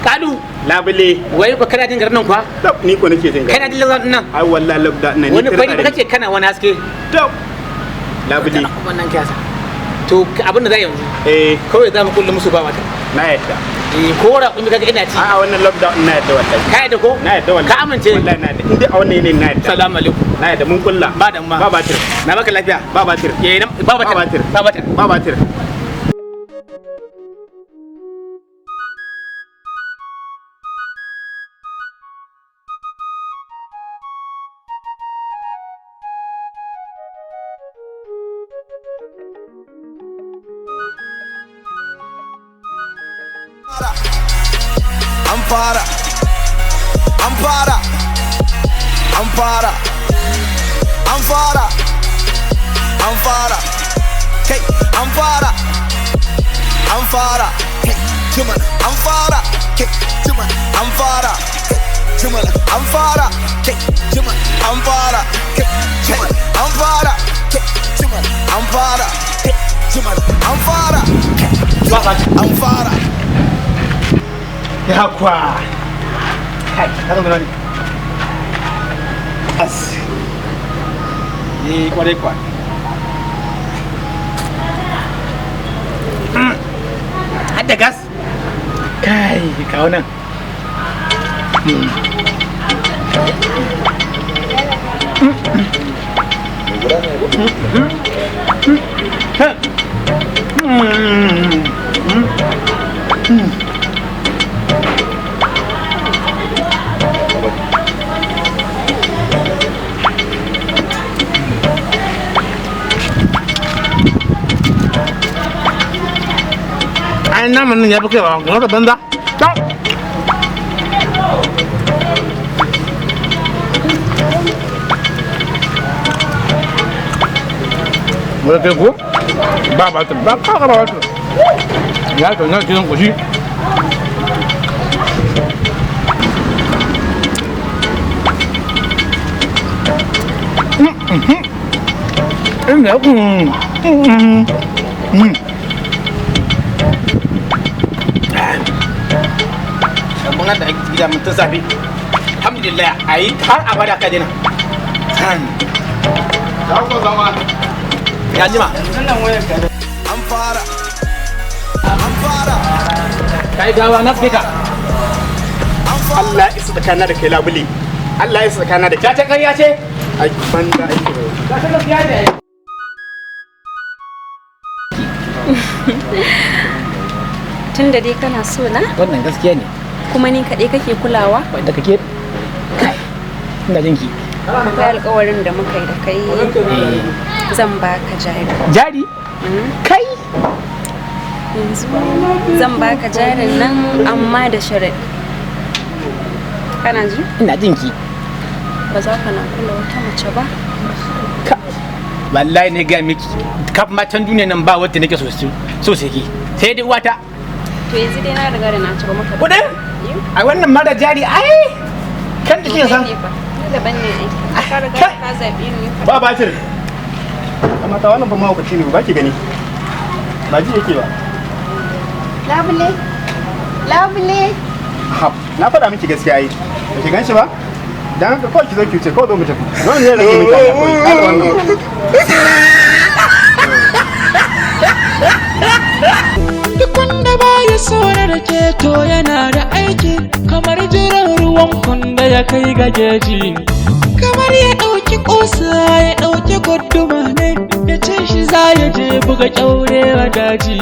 Qalu labule wai ko kana jin garin nan kuwa ni ko nake jin kana jin labda nan ai wallahi labda nan ni wani bai kace kana wani haske to labule wannan kiyasa to abin da zai yanzu kawai za mu kulle musu ba mata na yadda ko ra kun kaga ina ci a wannan labda na yadda wallahi ka yadda ko na yadda wallahi ka amince wallahi na yadda inda a wannan ne na yadda assalamu alaikum na yadda mun kulla ba da ma ba batir na maka lafiya ba batir ba batir ba batir ba batir Ampara, Ampara, Ampara, Ampara, Ampara, hey, Ampara, Ampara, hey, Juman, Ampara, hey, Juman, Ampara, hey, Juman, Ampara, hey, Juman, Ampara, hey, Juman, Ampara, hey, Juman, Ampara, hey, Juman, Ampara, hey, Ampara. Ya kwa kai ka zama ne as kwarai kwa hadda gas kai kawo nan ai naman nan ya fi kaiwa ga wata banza wadda kai ko ba batir ba kaka ba batir ya ta nan cikin kushi ina mun da gida mun tun safi alhamdulillah ayi har abada ka dena za ku zama ya jima nan wayar ka Ampara, Ampara, kai gawa na fika Allah ya isa tsakana da kai labule Allah ya isa tsakana da kai ta kariya ce ai banda ake ta ta gaskiya ne tun da dai kana so na wannan gaskiya ne kuma ni kaɗai kake kulawa wanda kake kai ina jinki akwai alƙawarin da muka yi da kai zan baka jari jari kai yanzu zan baka jarin nan amma da sharaɗi kana ji ina jinki ba za ka na kula wata mace ba wallahi ne ga miki kaf matan duniya nan ba wanda nake so sai ki sai dai wata to yanzu dai na riga da na ci ba maka kudin ai wannan mara jari ai kan da kike san daban ne ai ka riga ka zabi ni ba batir amma ta wannan ba mahaukaci ne ba ki gani ba ji yake ba labule labule na faɗa miki gaskiya yi ba ki gan shi ba dan haka kawai ki zo ki wuce kawai zo mu tafi nan ne rage miki kawai wannan duk wanda baya so na rake to yana da aiki kamar jiran ruwan kwanda ya kai ga jeji kamar ya ɗauki ƙusa ya ɗauki guduma ne ya ce shi za ya je buga ƙyaure a daji